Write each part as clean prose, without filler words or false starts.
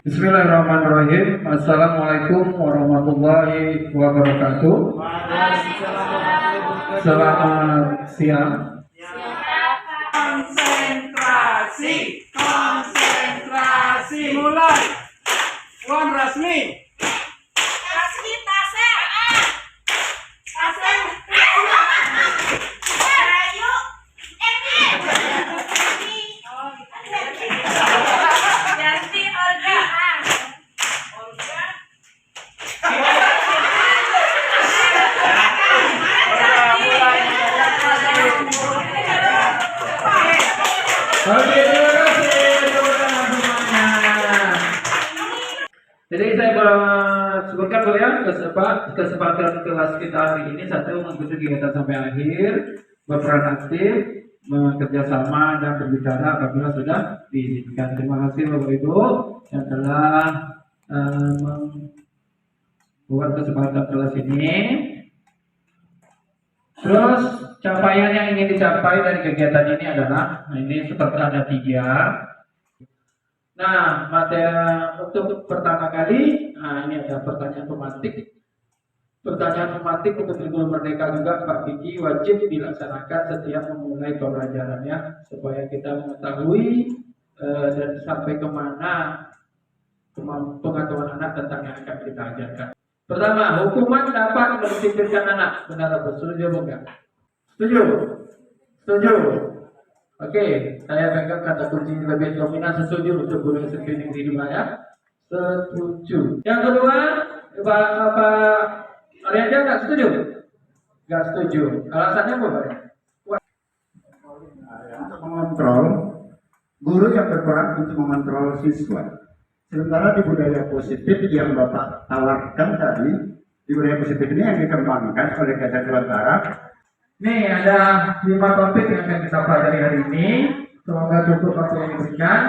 Bismillahirrahmanirrahim. Assalamualaikum warahmatullahi wabarakatuh. Selamat siang. Konsentrasi, mulai. Wan Rasmi. Oke, terima kasih semuanya. Jadi saya sebutkan dulu ya kesempatan kelas kita hari ini. Satu, mengikuti kegiatan sampai akhir, berperan aktif, bekerja sama dan berbicara apabila sudah diizinkan. Terima kasih Bapak Ibu yang telah membuat kesempatan kelas ini. Terus capaian yang ingin dicapai dari kegiatan ini adalah, ini seperti ada 3. Nah, materi untuk pertama kali, ini ada pertanyaan tematik. Pertanyaan tematik untuk Libur Merdeka juga Pak Kiki wajib dilaksanakan setiap memulai pembelajarannya supaya kita mengetahui dan sampai kemana pengetahuan anak tentang yang akan kita ajarkan. Pertama, hukuman dapat mendisiplinkan anak. Benar atau setuju bukan? Setuju? Setuju? Oke, saya pegang kata kunci lebih dominan setuju untuk guru screening di rumah ya. Setuju. Yang kedua, Pak Arianda nggak setuju? Nggak setuju. Alasannya apa Pak? Untuk mengontrol, guru yang berperan untuk mengontrol siswa. Sementara di budaya positif yang Bapak tawarkan tadi, di budaya positif ini yang dikembangkan oleh Gajah Dewantara. Nih ada 5 topik yang akan kita pelajari hari ini. Semoga cukup waktu yang diberikan.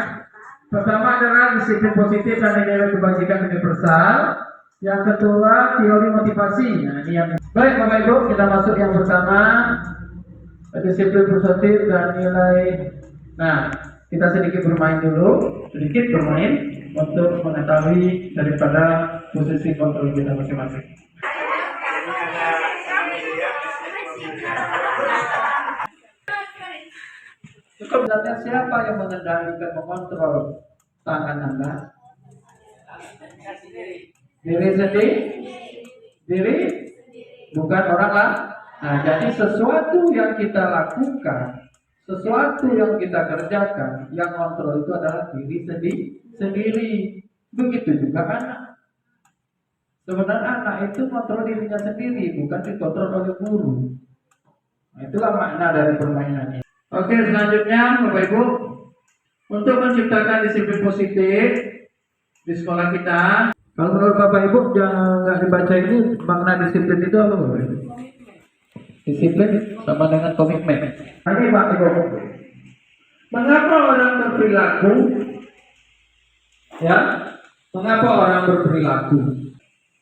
Pertama adalah disiplin positif dan nilai kebajikan universal. Yang kedua teori motivasi. Nah ini yang baik Bapak Ibu, kita masuk yang pertama, disiplin positif dan nilai. Nah kita sedikit bermain dulu, untuk mengetahui daripada posisi kontrol kita masing-masing. Sebenarnya siapa yang mengendalikan, mengontrol tangan Anda? Diri sendiri? Diri? Bukan orang lain. Nah, jadi sesuatu yang kita lakukan, sesuatu yang kita kerjakan, yang kontrol itu adalah diri sendiri. Begitu juga anak. Sebenarnya anak itu kontrol dirinya sendiri, bukan dikontrol oleh guru. Nah, itulah makna dari permainan ini. Oke, selanjutnya Bapak Ibu, untuk menciptakan disiplin positif di sekolah kita, kalau menurut Bapak Ibu jangan nggak dibaca ini, makna disiplin itu apa Bapak Ibu? Disiplin sama dengan komitmen. Ini Pak Ibu, mengapa orang berperilaku? Ya, mengapa orang berperilaku?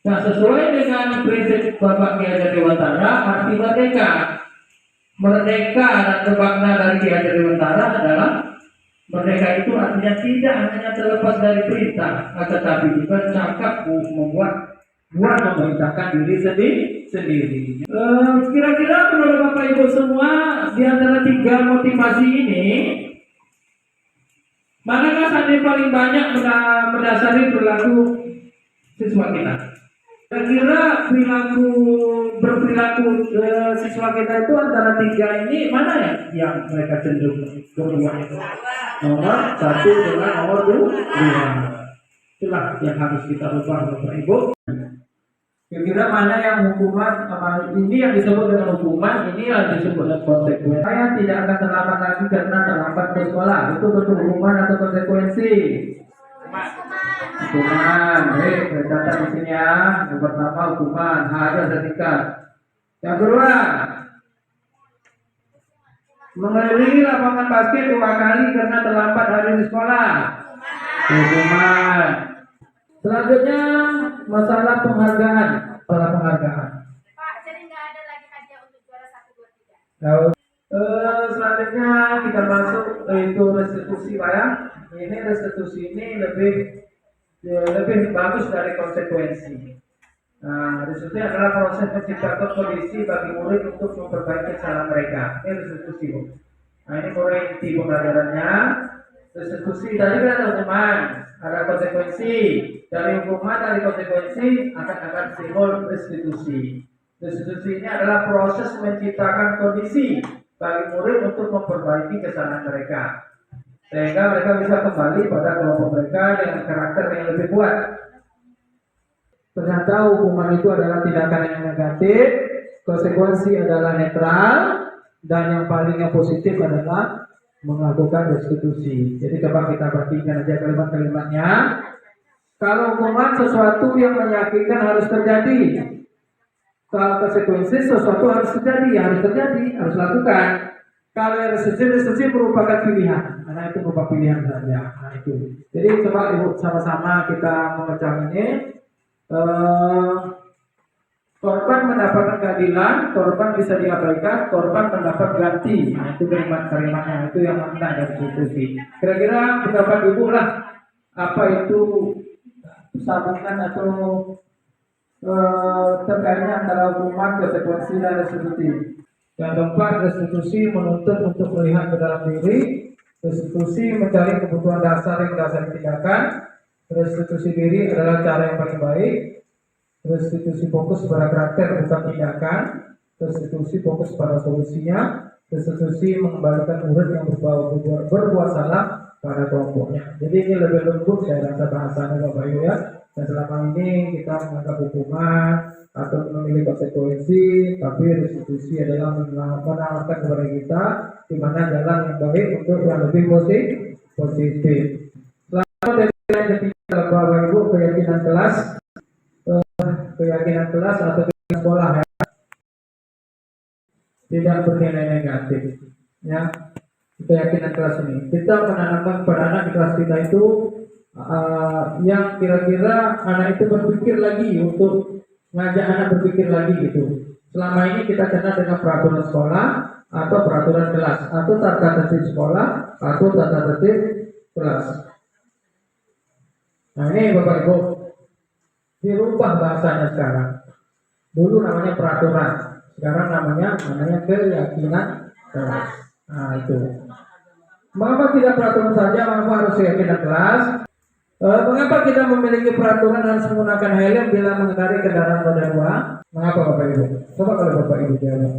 Nah, sesuai dengan prinsip Bapak Kiai Dewantara, arti merdeka. Merdeka dan bermakna dari Kiai Dewantara adalah merdeka itu artinya tidak hanya terlepas dari perintah, tetapi juga cakap memerintahkan diri sendiri. Kira-kira menurut Bapak Ibu semua di antara 3 motivasi ini, manakah yang paling banyak mendasari perilaku siswa kita? Kira-kira berperilaku siswa kita itu antara 3 ini mana ya yang mereka cenderung berubah? Nomor 1 dengan nomor 2. Itulah yang harus kita ubah Bapak Ibu. Kira-kira mana yang hukuman, ini yang disebut dengan hukuman, ini yang disebut dengan konsekuensi. Saya tidak akan terlambat lagi karena terlambat ke sekolah. Itu bentuk hukuman atau konsekuensi? Hukuman. Baik, catat di sini ya. Yang pertama hukuman, harus tingkat. Yang kedua, mengelilingi lapangan basket 2 kali karena terlambat hari di sekolah. Hukuman. Selanjutnya masalah penghargaan, penghargaan. Pak, jadi nggak ada lagi hadiah untuk juara 1, 2, 3. Selanjutnya kita masuk itu restitusi Pak ya. Ini restitusi ini lebih harus dari konsekuensi. Nah, restitusi adalah proses menciptakan kondisi bagi murid untuk memperbaiki kesalahan mereka. Ini restitusi. Nah, ini mulai inti pembelajarannya. Restitusi tadi kan ada hukuman, ada konsekuensi. Dari hukuman, dari konsekuensi akan simbol restitusi. Restitusi ini adalah proses menciptakan kondisi bagi murid untuk memperbaiki kesalahan mereka, sehingga mereka bisa kembali pada kelompok mereka dengan karakter yang lebih kuat. Ternyata hukuman itu adalah tindakan yang negatif, konsekuensi adalah netral, dan yang paling positif adalah melakukan restitusi. Jadi coba kita perhatikan aja kalimat-kalimatnya. Kalau hukuman sesuatu yang menyakitkan harus terjadi. Kalau konsekuensi sesuatu harus terjadi, harus lakukan. Kalau restitusi merupakan pilihan, karena itu berupa pilihan saja. Nah itu. Jadi coba ibu sama-sama kita memecah ini. Korban mendapatkan keadilan, korban bisa diabaikan, korban mendapat ganti. Nah itu kalimat-kalimatnya, itu yang makna dari restitusi. Kira-kira pendapat ibu lah, apa itu sambungan atau terkaitnya antara hukuman, konsekuensi, dan restitusi. Yang keempat, restitusi menuntut untuk melihat ke dalam diri. Restitusi mencari kebutuhan dasar yang dasar tindakan. Restitusi diri adalah cara yang paling baik. Restitusi fokus pada karakter bukan tindakan. Restitusi fokus pada solusinya. Restitusi mengembalikan murid yang berbuat salah pada kelompoknya. Jadi ini lebih lembut saya rasa bahasanya Bapak Ibu ya. Dan selama ini kita menganggap hukuman atau memilih konsekuensi, tapi restitusi adalah menawarkan kepada kita di mana jalan yang baik untuk yang lebih positif. Selamat dari yang ketiga Bapak Ibu, keyakinan kelas atau keyakinan sekolah ya. Tidak bernilai negatif ya. Keyakinan kelas ini kita menanamkan pada anak di kelas kita itu yang kira-kira anak itu berpikir lagi, untuk ngajak anak berpikir lagi gitu. Selama ini kita kenal dengan peraturan sekolah atau peraturan kelas atau tata tertib sekolah atau tata tertib kelas. Nah ini Bapak Ibu, dirubah bahasanya sekarang. Dulu namanya peraturan, sekarang namanya keyakinan kelas. Nah itu. Mengapa tidak peraturan saja? Mengapa harus keyakinan kelas? Mengapa kita memiliki peraturan harus menggunakan helm bila mengendarai kendaraan roda 2? Mengapa Bapak Ibu? Coba kalau Bapak Ibu jawab.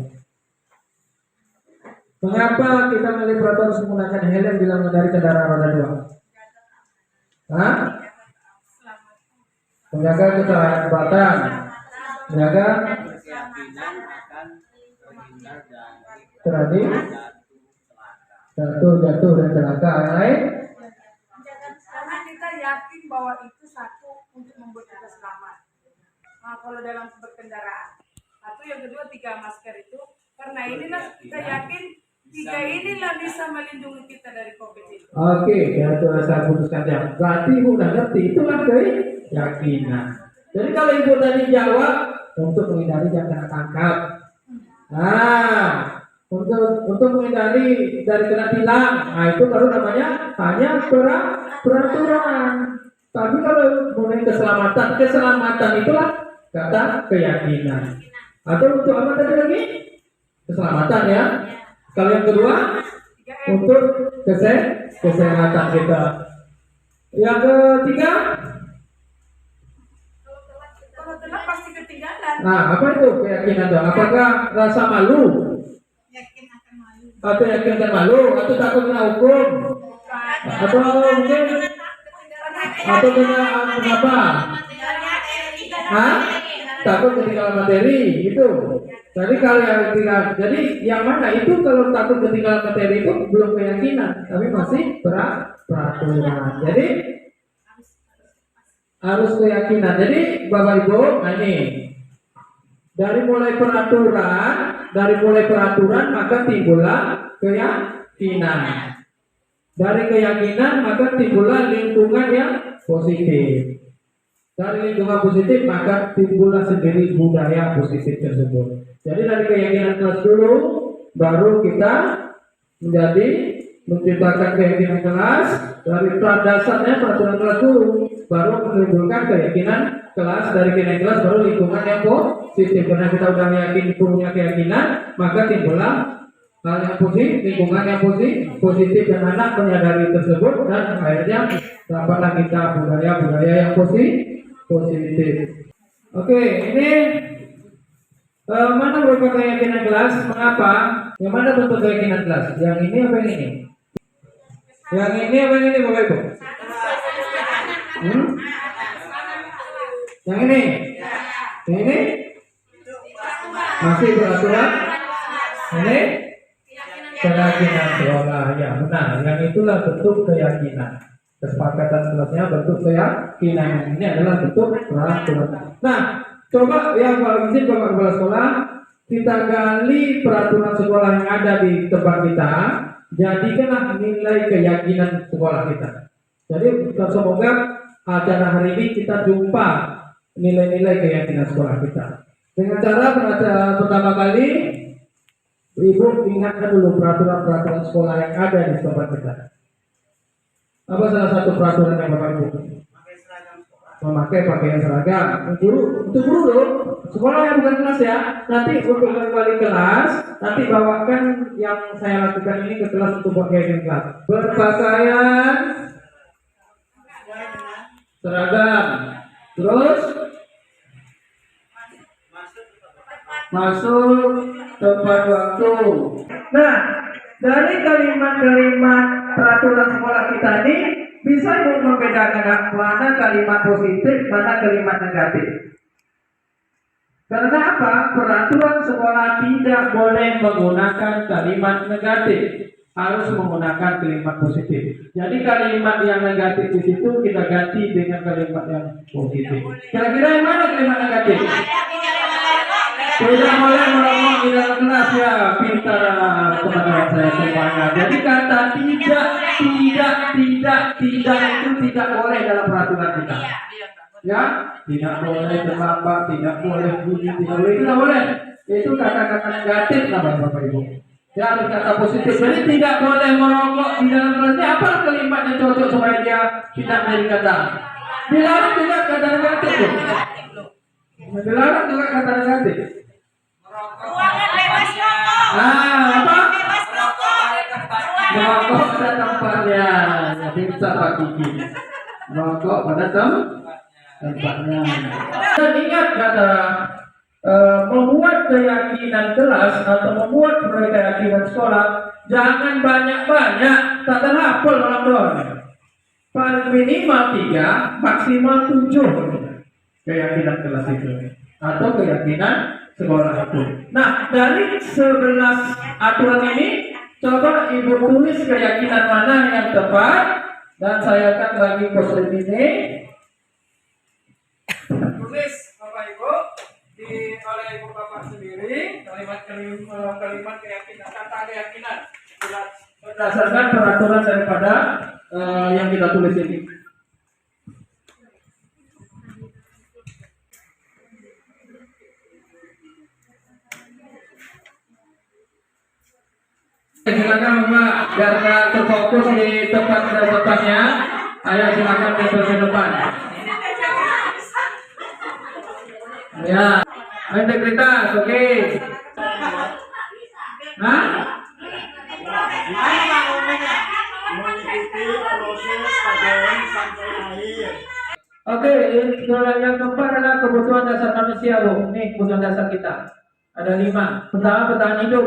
Mengapa kita memiliki peraturan harus menggunakan helm bila mengendarai kendaraan roda 2? Hah? Menjaga keselamatan, menjaga terjadi jatuh dan celaka. Yang lain? Karena kita yakin bahwa itu satu untuk membuat kita selamat. Nah, kalau dalam berkendaraan. Satu, yang kedua, 3 masker itu. Karena inilah kita yakin 3 inilah bisa melindungi kita dari COVID itu. Oke, ya sudah saya putuskan ya. Berarti Ibu udah ngerti, itulah keyakinan. Jadi kalau Ibu tadi jawab untuk menghindari jangan tangkap. Nah, untuk menghindari dari kena tilang, nah itu baru namanya hanya peraturan. Tapi kalau mengenai keselamatan itulah kata keyakinan. Atau untuk apa tadi lagi? Keselamatan ya. Kalau yang kedua untuk kesehatan kita. Yang ketiga, Kalau telat pasti ketinggalan. nah apa itu keyakinan itu? Apakah rasa malu? Atau yakin akan malu? Atau takut kena hukum? Atau mungkin atau kena apa? Hah? Takut ketinggalan materi itu. Jadi kalau yang jadi yang mana itu kalau takut ketinggalan materi itu belum keyakinan, tapi masih peraturan. Jadi harus keyakinan. Jadi Bapak Ibu, nah ini dari mulai peraturan maka timbullah keyakinan. Dari keyakinan maka timbullah lingkungan yang positif. Dari lingkungan positif maka timbullah sendiri budaya positif tersebut. Jadi dari keyakinan kelas dulu baru kita menjadi menciptakan keyakinan kelas. Dari dasarnya peraturan kelas dulu. baru menimbulkan keyakinan kelas, dari keyakinan kelas baru lingkungan yang positif. Karena kita udah punya keyakinan, maka timbullah hal yang positif, lingkungan yang positif dan anak menyadari tersebut, dan akhirnya dapatlah kita budaya yang positif. Oke, ini mana berupa keyakinan kelas? Mengapa? Yang mana bentuk keyakinan kelas? Yang ini apa yang ini? Yang ini apa yang ini, Bapak Ibu? Yang ini? Yang ini? Masih peraturan? Ini? Keyakinan sekolah, ya benar. Yang itulah bentuk keyakinan. Kesepakatan kelasnya bentuk keyakinan. Ini adalah bentuk peraturan. Nah, coba ya Pak izin Bapak Kepala Sekolah, kita gali peraturan sekolah yang ada di tempat kita, jadikanlah nilai keyakinan sekolah kita. Jadi semoga acara hari ini kita jumpa nilai-nilai keyakinan sekolah kita. Dengan cara pertama kali Ibu ingatkan dulu peraturan-peraturan sekolah yang ada di tempat kita. Apa salah satu peraturan yang Bapak Ibu? Memakai pakaian seragam. Untuk guru, sekolah yang bukan kelas ya. Nanti untuk kembali kelas, nanti bawakan yang saya lakukan ini ke kelas untuk pakaian kelas. Berpakaian seragam. Terus masuk tepat waktu. Nah, dari kalimat-kalimat peraturan sekolah kita ini bisa membedakan mana kalimat positif, mana kalimat negatif. Karena apa? Peraturan sekolah tidak boleh menggunakan kalimat negatif, harus menggunakan kalimat positif. Jadi kalimat yang negatif di situ kita ganti dengan kalimat yang positif. Kira-kira yang mana kalimat negatif? Tidak boleh merokok di dalam kelas, ya. Pintar teman-teman saya semuanya. Jadi kata tidak itu tidak boleh dalam peraturan kita. Ya, tidak boleh terlambat, tidak boleh bunyi, tidak boleh. Itu kata-kata negatif namanya Bapak Ibu. Ya, kata positif. Jadi tidak boleh merokok di dalam kelasnya. Apa kalimat yang cocok supaya dia tidak menjadi kata? Dilarang juga kata negatif. Dilarang juga kata negatif. Ruangan bebas rokok. Apa? Bebas rokok. Merokok pada tempatnya. Ya, bisa Pak Kiki. Merokok pada tempatnya. Dan ingat kata membuat keyakinan kelas atau membuat keyakinan sekolah, jangan banyak-banyak, tak terhafal dalam doanya. Paling minimal 3, maksimal 7 keyakinan kelas itu atau keyakinan sekolah itu. Nah, dari 11 aturan ini, coba Ibu tulis keyakinan mana yang tepat, dan saya akan bagi post ini. Tulis Bapak Ibu oleh Ibu Bapak sendiri kalimat keyakinan, kata keyakinan Berdasarkan peraturan daripada yang kita tulis ini. Silakan Bapak, biar terfokus di tempat tempatnya. Ayo silakan ke depan. Ya, integritas, oke. Hah? mengikuti proses kajian sampai akhir. Oke, yang keempat adalah kebutuhan dasar manusia, Bu. Ini kebutuhan dasar kita. Ada 5. Pertama, bertahan hidup.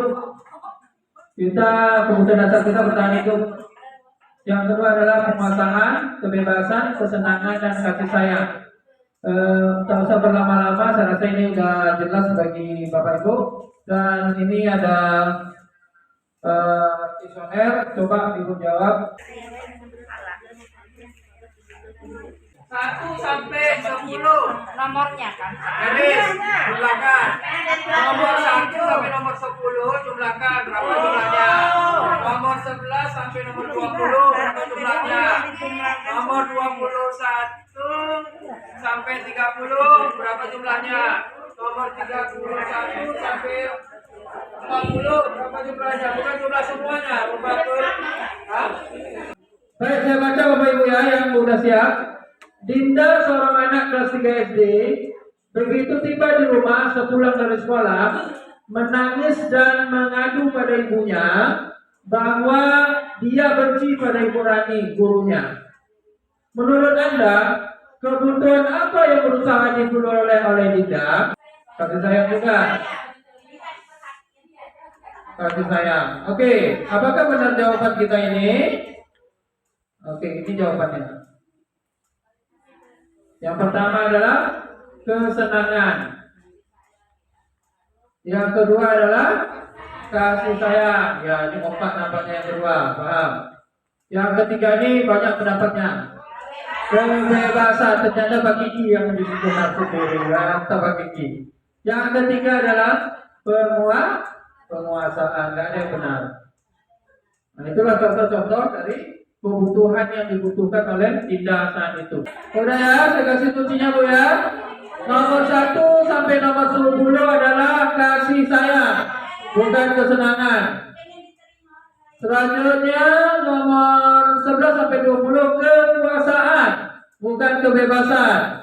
Kebutuhan dasar kita bertahan hidup. Yang kedua adalah penguasaan, kebebasan, kesenangan, dan kasih sayang. Tak usah berlama-lama, saya rasa ini sudah jelas bagi Bapak Ibu. Dan ini ada kuesioner, coba Ibu jawab. 1 sampai 10 nomornya kan. Garis, jumlahkan. Nomor 1 sampai nomor 10 jumlahkan berapa jumlahnya? Nomor 11 sampai nomor 20 berapa jumlahnya? Nomor 21 sampai 30 berapa jumlahnya? Nomor 31 sampai 40 berapa jumlahnya? Bukan jumlah semuanya, betul? Baik, saya baca Bapak Ibu ya yang sudah siap. Dinda, seorang anak kelas 3 SD, begitu tiba di rumah sepulang dari sekolah, menangis dan mengadu pada ibunya bahwa dia benci pada Ibu Rani, gurunya. Menurut Anda, kebutuhan apa yang berusaha diperoleh oleh Dinda? Kasih sayang juga. Kasih sayang. Oke, apakah benar jawaban kita ini? Oke, ini jawabannya. Yang pertama adalah kesenangan. Yang kedua adalah kasih sayang. Ya, ini 4 nampaknya yang kedua, paham? Yang ketiga ini banyak pendapatnya. Kebebasan, ternyata Pak Kiki yang disitu maksud atau Pak Kiki. Yang ketiga adalah penguasaan, nggak ada yang benar. Nah, itulah contoh-contoh dari kebutuhan yang dibutuhkan oleh Dinda saat itu. Udah ya, saya kasih kuncinya Bu ya. Nomor 1 sampai nomor 10 adalah kasih sayang, bukan kesenangan. Selanjutnya nomor 11 sampai 20 kekuasaan, bukan kebebasan.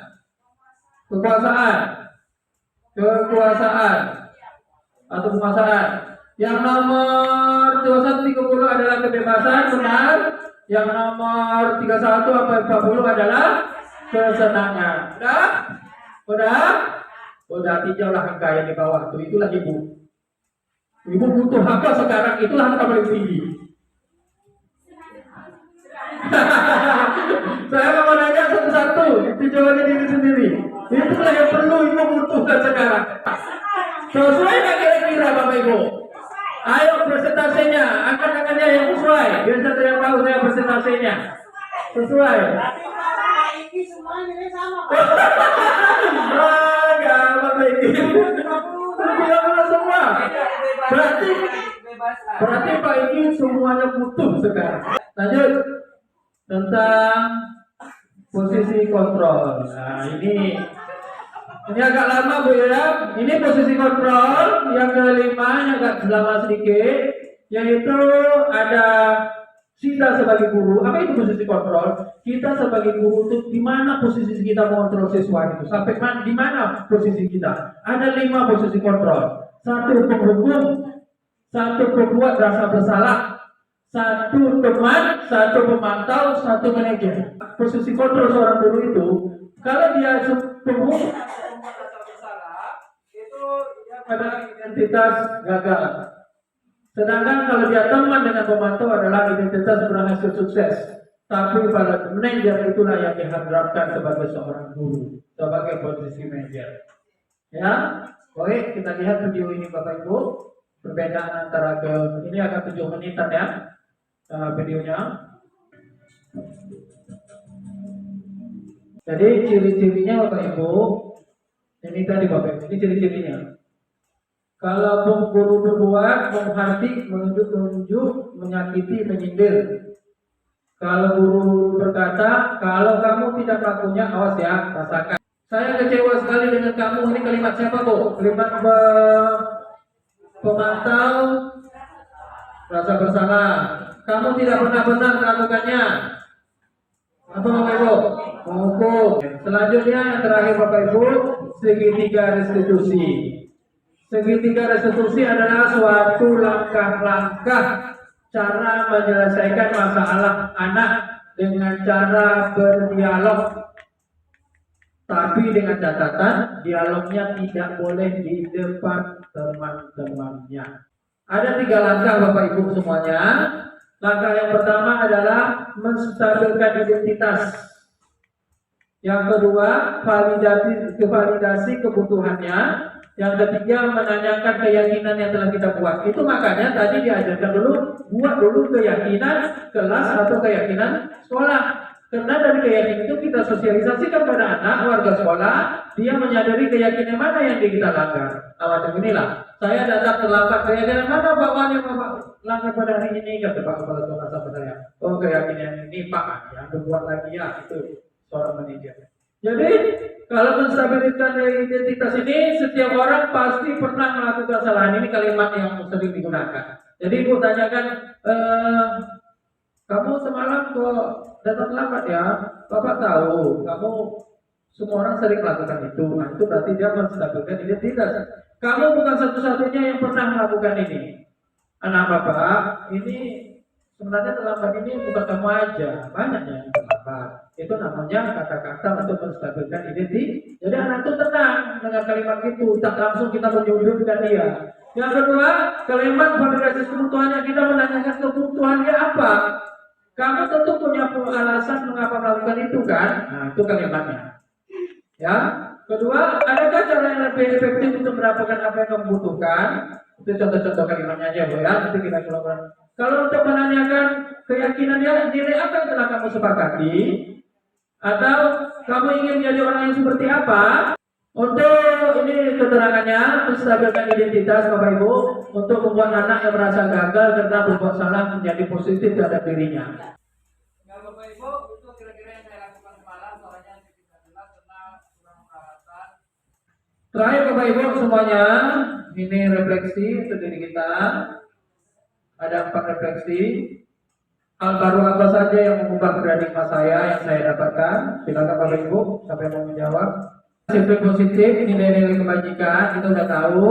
Kekuasaan atau penguasaan. Yang nomor 21 30 adalah kebebasan, benar. Yang nomor 31 sampai 40 adalah kesenangan. Udah tinjaulah angka yang di bawah itu. Itulah ibu. Ibu butuh apa sekarang? Itulah angka paling tinggi. Saya mau nanya satu-satu. Itu jawabannya diri sendiri. Itulah yang perlu ibu butuhkan sekarang. Sesuai nggak kira-kira Bapak Ibu? Ayo presentasinya, angkat-angkatnya yang sesuai. Biar saya tahu saya presentasinya. Sesuai. Ini semuanya ini sama. Bapak Ibu. Semua. Berarti Pak Iki semuanya butuh sekarang. Lanjut tentang posisi kontrol. Nah ini agak lama Bu ya. Ini posisi kontrol. Yang kelima yang agak lama sedikit, yaitu ada kita sebagai guru. Apa itu posisi kontrol? Kita sebagai guru itu di mana posisi kita mengontrol siswa itu? Sampai di mana posisi kita? Ada 5 posisi kontrol. 1 penghukum, 1 pembuat rasa bersalah, 1 teman, 1 pemantau, 1 manajer. Posisi kontrol seorang guru itu, kalau dia penghukum itu dia pada identitas gagal. Sedangkan kalau dia teman dengan pemantau adalah identitas berhasil sukses. Tapi pada manajer itulah yang diharapkan sebagai seorang guru, sebagai posisi manajer. Ya, oke, kita lihat video ini Bapak Ibu. Perbedaan antara ini agak 7 menitan ya videonya. Jadi ciri-cirinya Bapak Ibu, ini tadi Bapak Ibu, ini ciri-cirinya. Kalau guru berbuat, menghardik, menunjuk, menyakiti, menyindir. Kalau guru berkata, kalau kamu tidak melakukannya, awas ya, rasakan. Saya kecewa sekali dengan kamu. Ini kalimat siapa Bu? Kalimat pemantau, rasa bersalah. Kamu tidak pernah benar melakukannya. Apa Bapak Ibu? Menghukum. Selanjutnya yang terakhir Bapak Ibu, segitiga restitusi. Segitiga restitusi adalah suatu langkah-langkah cara menyelesaikan masalah anak dengan cara berdialog. Tapi dengan catatan, dialognya tidak boleh di depan teman-temannya. Ada 3 langkah Bapak Ibu semuanya. Langkah yang pertama adalah menstabilkan identitas. Yang kedua, validasi kebutuhannya. Yang ketiga, menanyakan keyakinan yang telah kita buat. Itu makanya tadi diajarkan dulu, buat dulu keyakinan kelas atau keyakinan sekolah. Karena dari keyakinan itu kita sosialisasikan pada anak, warga sekolah, dia menyadari keyakinan mana yang kita langgar. Nah, macam inilah. Saya datang terlambat, keyakinan mana Bapak yang Bapak langgar pada hari ini? Kata Pak Kepala Sekolah sama saya. Oh, keyakinan ini Pak, yang berbuat lagi ya, itu seorang manajer. Jadi, kalau menstabiliskan identitas ini, setiap orang pasti pernah melakukan kesalahan. Ini kalimat yang sering digunakan. Jadi, ibu tanyakan, kamu semalam kok datang terlambat ya. Bapak tahu kamu semua orang sering melakukan itu. Nah, itu berarti dia menstabilkan identitas. Kamu bukan satu-satunya yang pernah melakukan ini. Anak bapak ini sebenarnya terlambat ini bukan kamu aja, banyaknya yang terlambat. Itu namanya kata-kata untuk menstabilkan identitas. Jadi anak itu tenang dengan kalimat itu, tak langsung kita menyudutkan dia. Yang kedua, kalimat validasi kebutuhannya, kita menanyakan kebutuhannya apa. Kamu tentu punya alasan mengapa melakukan itu kan? Nah, itu kalimatnya. Ya. Kedua, adakah cara yang lebih efektif untuk mendapatkan apa yang kamu butuhkan? Itu contoh-contoh kalimatnya aja, Bu ya. Nanti kita keluarkan. Kalau untuk menanyakan keyakinan dia, nilai apa yang telah kamu sepakati? Atau kamu ingin menjadi orang yang seperti apa? Untuk ini keterangannya, menstabilkan identitas Bapak Ibu, untuk membuat anak yang merasa gagal karena berbuat salah menjadi positif terhadap dirinya. Nah, Bapak Ibu, itu kira-kira yang saya lakukan semalam, soalnya tidak jelas karena kurang peralatan. Terakhir Bapak Ibu semuanya, ini refleksi untuk diri kita. Ada 4 refleksi. Hal baru apa saja yang mengubah paradigma saya yang saya dapatkan? Silakan Bapak Ibu, siapa yang mau menjawab? Sifat positif, nilai-nilai kebajikan, kita sudah tahu.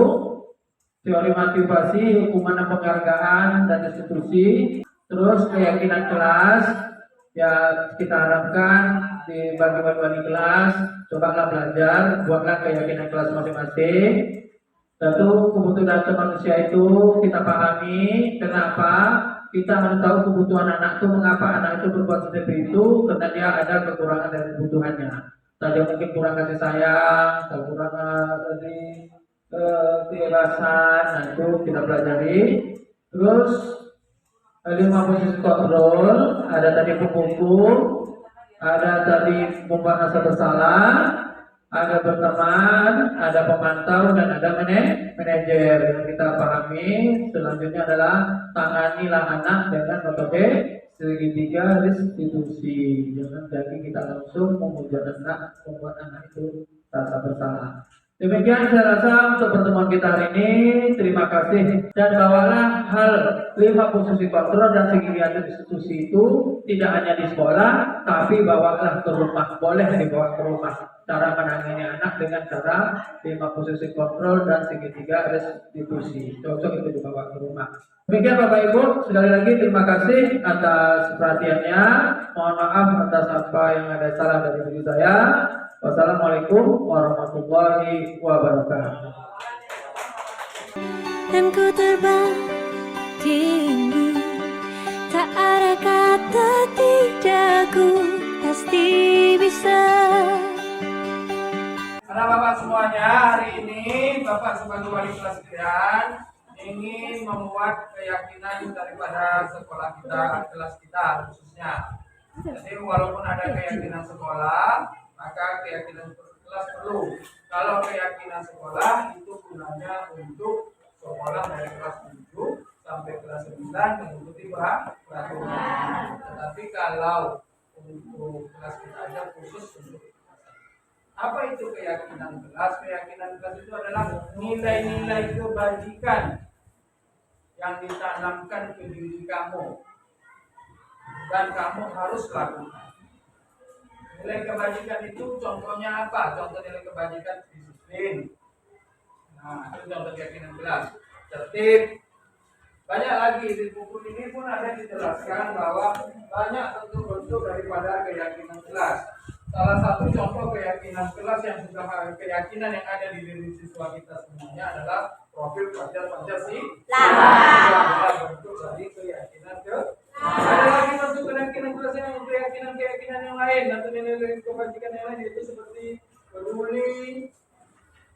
Teori motivasi, hukuman dan penghargaan dan institusi. Terus keyakinan kelas, ya kita harapkan di bagi-bagi kelas, cobalah belajar, buatlah keyakinan kelas masing-masing. Tentu kebutuhan manusia itu kita pahami kenapa kita harus tahu kebutuhan anak itu, mengapa anak itu berbuat seperti itu, karena dia ada kekurangan dari kebutuhannya. Tadi mungkin kurang kasih sayang, kurang dari kebebasan, nah itu kita pelajari. Terus 5 posisi kontrol, ada tadi pemukul, ada tadi membuat rasa bersalah, ada berteman, ada pemantau, dan ada manajer. Yang kita pahami selanjutnya adalah tanganilah anak dengan metode segitiga restitusi. Jangan jadi kita langsung memuja anak, membuat anak itu rasa bersalah. Demikian saya rasa untuk pertemuan kita hari ini. Terima kasih, dan bawalah hal 5 posisi kontrol dan segitiga restitusi itu tidak hanya di sekolah, tapi bawalah ke rumah. Boleh dibawa ke rumah. Cara menangani anak dengan cara 5 posisi kontrol dan segitiga restitusi. Cocok itu dibawa ke rumah. Demikian Bapak Ibu, sekali lagi terima kasih atas perhatiannya. Mohon maaf atas apa yang ada salah dari diri saya. Wassalamualaikum warahmatullahi wabarakatuh. Dan ku terbang tinggi, tak ada kata tidak, ku pasti bisa. Anak-anak semuanya, hari ini Bapak sebagai wali kelas kalian ingin membuat keyakinan daripada sekolah kita, kelas kita khususnya. Jadi walaupun ada keyakinan sekolah, maka keyakinan kelas perlu. Kalau keyakinan sekolah itu gunanya untuk sekolah dari kelas 7 sampai kelas 9 mengikuti peraturan. Tetapi kalau untuk kelas kita aja khusus untuk apa itu keyakinan kelas? Keyakinan kelas itu adalah nilai-nilai kebajikan yang ditanamkan ke diri kamu dan kamu harus lakukan. Nilai kebajikan itu contohnya apa? Contoh nilai kebajikan disiplin. Nah, itu contoh keyakinan kelas. Tertib. Banyak lagi di buku ini pun ada dijelaskan bahwa banyak bentuk-bentuk daripada keyakinan kelas. Salah satu contoh keyakinan kelas yang sudah keyakinan yang ada di diri siswa kita semuanya adalah profil pelajar Pancasila. Adalah bentuk dari keyakinan kelas. Ada lagi bentuk keyakinan kelas yang keyakinan yang lain atau nilai kebajikan yang lain, yaitu seperti peduli,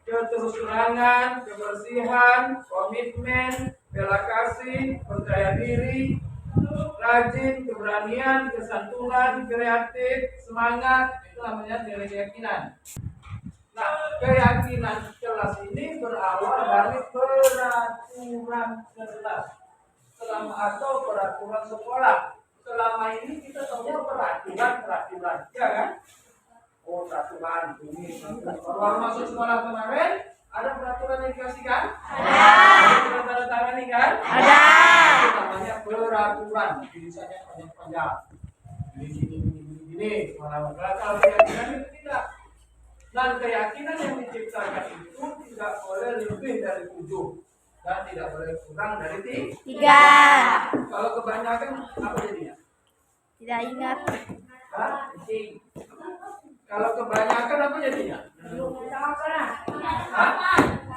keterusangan, kebersihan, komitmen, bela kasih, percaya diri, rajin, keberanian, kesantunan, kreatif, semangat. Itu namanya nilai keyakinan. Nah, keyakinan kelas ini berawal dari peraturan kelas atau peraturan sekolah. Selama ini kita tahu peraturan, ya kan? Oh, peraturan ini. Kalau masuk sekolah kemarin, ada peraturan yang dikasihkan? Ada. Tanda tangan ini kan? Ada. Itu namanya peraturan. Tulisannya panjang-panjang. Di sini ini pengalaman. Kalau keyakinan itu tidak. Dan keyakinan yang diciptakan itu tidak boleh lebih dari 7 dan tidak boleh kurang dari 3. Kalau kebanyakan apa jadinya? Tidak ingat. Hah? Kalau kebanyakan apa jadinya? Hah?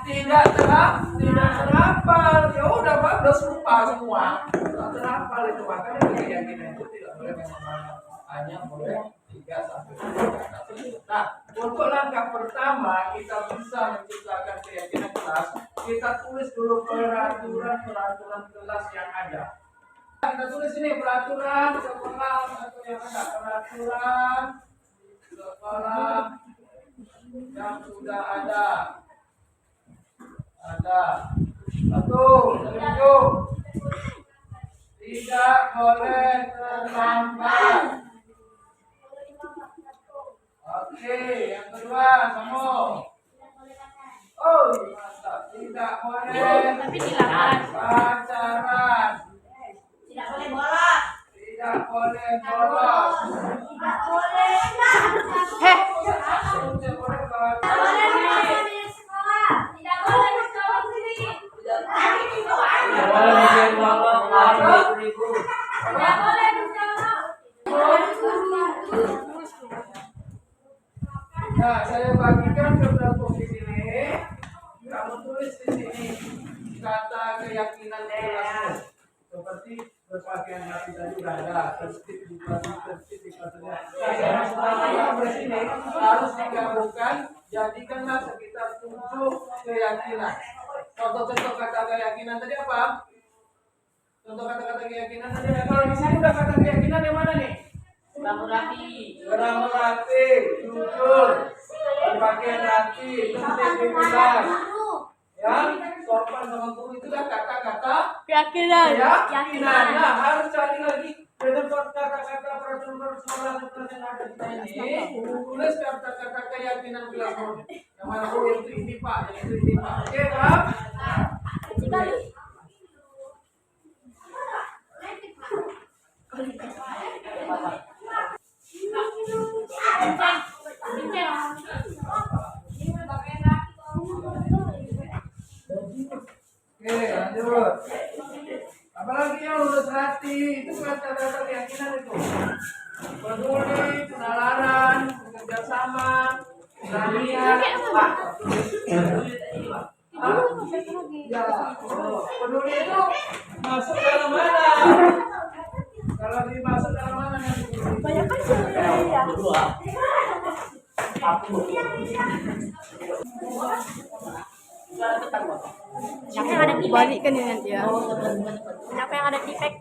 Tidak terhafal. Ya udah bagus lupa semua. Tidak terhafal itu makanya keyakinan itu tidak boleh memang hanya boleh 3 sampai 4. Nah, untuk langkah pertama kita bisa menciptakan keyakinan kelas. Kita tulis dulu peraturan kelas yang ada. Kita tulis ini peraturan sekolah atau yang ada peraturan sekolah yang sudah ada. Satu, tunjuk. Tidak boleh terlambat. Oke, yang kedua kamu. Oh, mantap. Tidak boleh pacaran. Tidak boleh bolos. Tidak boleh bolos. Tidak boleh. Tidak boleh pacaran. Tidak boleh di sekolah sini. Tidak boleh di sekolah. Tidak boleh Tidak boleh di sekolah. Nah, saya bagikan ke kelompok di sini. Kamu tulis di sini kata keyakinan kelasmu. Seperti berpakaian rapi tadi sudah ada, tertib di kelas kelasnya. Nah, setelah di sini harus digabungkan, jadikanlah sekitar 7 keyakinan. Contoh-contoh kata keyakinan tadi apa? Contoh kata-kata keyakinan tadi. Kalau di sini udah kata keyakinan yang mana nih? Beramal rapi, jujur, berpakaian rapi, tertib di kelas, ya, sopan sama guru itu kan kata-kata Keyakinan. keyakinan. Nah, harus cari lagi dengan kata-kata peraturan sekolah yang ada di sini. Tulis kata-kata keyakinan kelasmu. Yang mana yang itu ini Pak, yang itu ini Pak. Oke Pak? Oke, lanjut. Apalagi yang lulus hati itu kata-kata keyakinan itu. Peduli, penalaran, kerjasama, keberanian. Ya, peduli itu masuk dalam mana? Kalau dimasuk dalam mana yang peduli? Banyak kan ya. Siapa yang ada di balik kan ya nanti ya? Siapa yang ada di pack?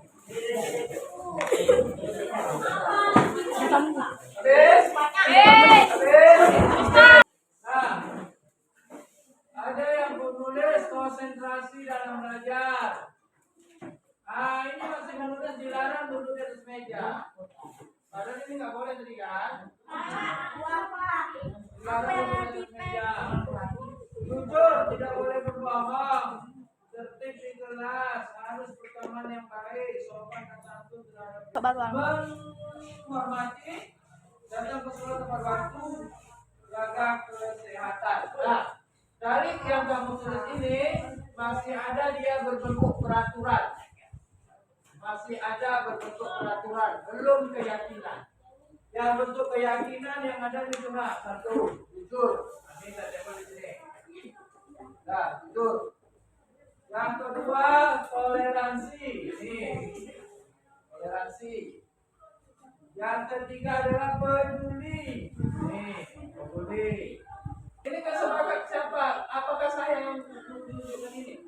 Habis? Nah, ada yang menulis konsentrasi dalam belajar. Ah, ini masih menulis dilarang duduk di atas meja. Padahal ini nggak boleh tadi kan? Dilarang duduk di atas meja. Jujur, tidak boleh berbohong. Tertib di kelas, harus berteman yang baik, sopan dan santun terhadap menghormati, datang ke sekolah tepat waktu, jaga kesehatan. Nah, dari yang kamu tulis ini masih ada dia berbentuk peraturan. Masih ada berbentuk peraturan, belum keyakinan. Yang bentuk keyakinan yang ada di mana? Satu, jujur. Ini saya tulis di sini. Nah, jujur. Yang kedua, toleransi. Ini toleransi. Yang ketiga adalah peduli. Nih, peduli. Ini kesepakat siapa? Apakah saya yang menunjukkan ini?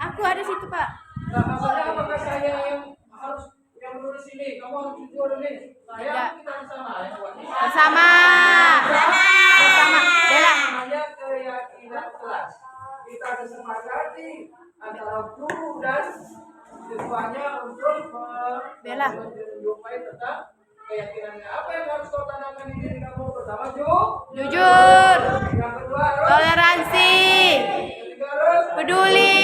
Aku ada situ Pak. Nah, maksudnya apakah saya yang harus yang menulis ini? Kamu harus jujur ini. Saya kita bersama ya, buat ini. Bersama. Bersama. Bella. Namanya keyakinan kelas. Kita disepakati antara guru dan siswanya untuk Bella. menjumpai tentang keyakinannya. Apa yang harus kau tanamkan di diri kamu? Pertama, Jujur. yang kedua harus Toleransi. yang ketiga harus Peduli.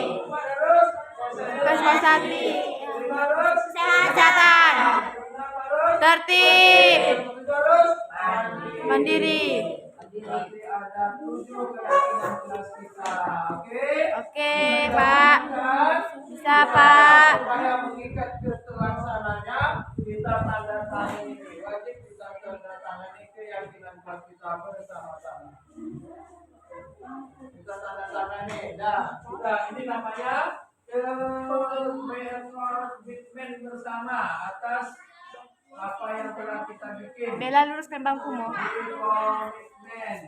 keempat harus Konsentrasi. kelima harus Kesehatan. keenam harus tertib, Itu harus mandiri. Berarti ada 7 keyakinan kelas kita. Oke? Oke, Pak. Kan? Bisa, Pak. Supaya mengikat ke terlaksananya, kita tanda tangani ini. Wajib kita tanda tangani keyakinan kelas kita bersama-sama. Kita tanda tangani. Nah, sudah ini namanya komitmen bersama atas apa yang telah kita bikin. Bella luruskan bangkumu. Komitmen.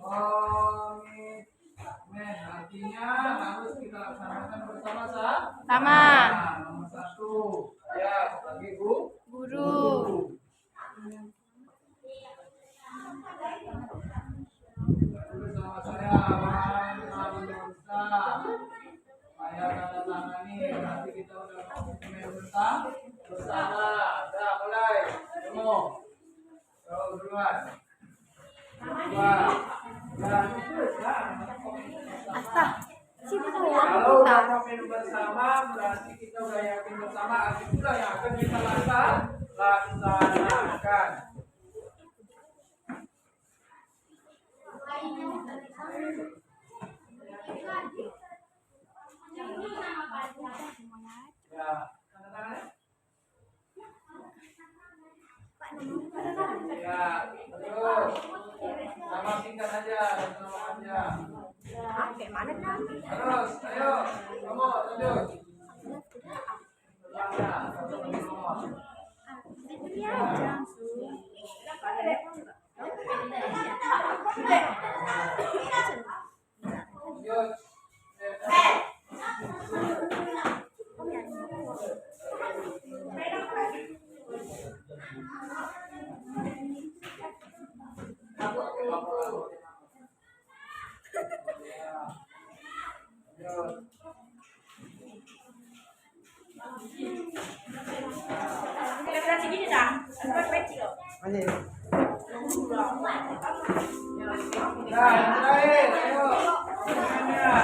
Komitmen artinya harus kita laksanakan bersama-sama. Sama. Nomor 1, ya bagi Bu Guru. Bersama saya Awan Ustaz. Saya tanda tangani. Nanti kita udah komitmen bersama. Udah mulai. Temu. Duluan. Dua. Dan Asta. Sini kalau udah komitmen bersama berarti kita udah yakin bersama. Itulah yang akan kita laksanakan. Ya, tanda tangannya. Ya, terus nama singkat aja, nama aja. Terus, ayo, kamu tunjuk. Belakangnya, satu nomor. Lanjut. Nah, yang terakhir, ayo. Tangannya.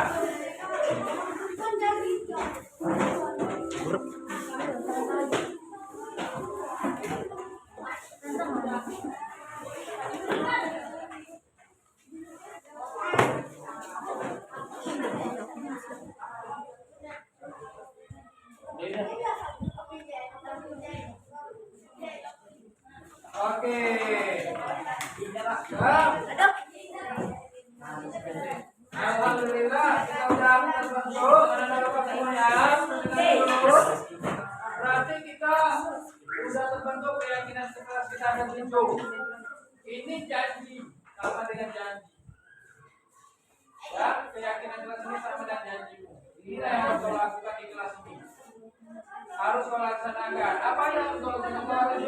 Oke. Siap. Alhamdulillah kita udah terbentuk anak-anak semuanya. Berarti kita sudah terbentuk keyakinan sekelas kita ada 7. Ini janji sama dengan janji. Ya, keyakinan kelas ini sama dengan janjimu. Inilah yang harus kau lakukan di kelas ini. Harus kau laksanakan. Apa yang harus kau lakukan?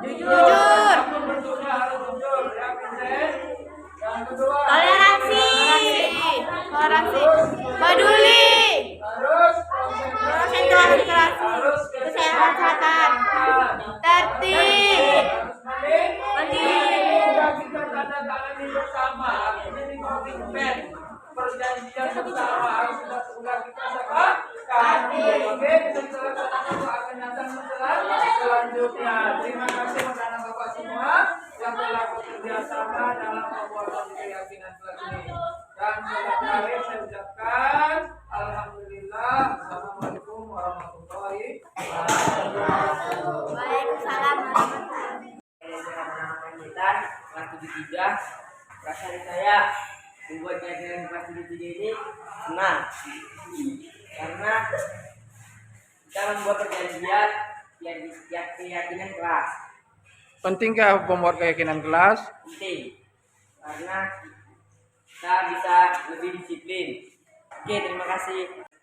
Jujur. Satu bentuknya harus jujur. Ya, Vincent. Yang kedua. Toleransi. Peduli. Harus Konsentrasi. Kesehatan. Tertib. Mandiri. Sudah kita tanda tangani bersama. Ini komitmen perjanjian bersama harus sudah kita sepakati. Oke, bisa kita laksanakan untuk akan datang selanjutnya. Terima kasih kepada Bapak semua yang telah bekerja sama dalam pembuatan keyakinan kelas ini. Dan selanjutnya saya ucapkan alhamdulillah. Assalamualaikum warahmatullahi wabarakatuh. Waalaikumsalam. Kita kelas 73. Perasaan saya membuat keyakinan kelas 73 ini senang karena kita membuat perjanjian keyakinan kelas. Pentingkah membuat keyakinan kelas? Penting karena kita bisa lebih disiplin. Oke, terima kasih.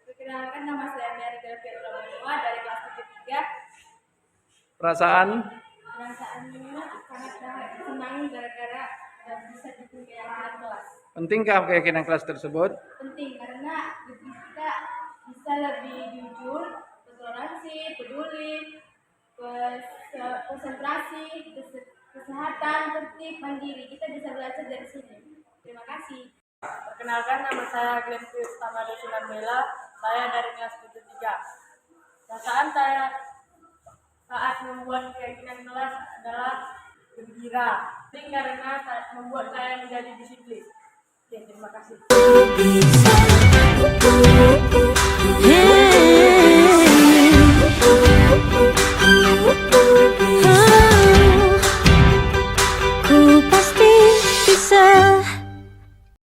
Perkenalkan, nama saya Mary Delvia Pramonoa dari kelas 73. Perasaan? Perasaannya sangat senang gara-gara bisa bikin keyakinan kelas. Pentingkah keyakinan kelas tersebut? Penting karena kita bisa lebih jujur, toleransi, peduli, konsentrasi, kesehatan, tertib, mandiri. Kita bisa belajar dari sini. Terima kasih. Perkenalkan, nama saya Glenn Tamado Sinambela. Saya dari kelas 3. Perasaan saya saat membuat keyakinan kelas adalah gembira. Karena membuat saya menjadi disiplin. Oke, terima kasih.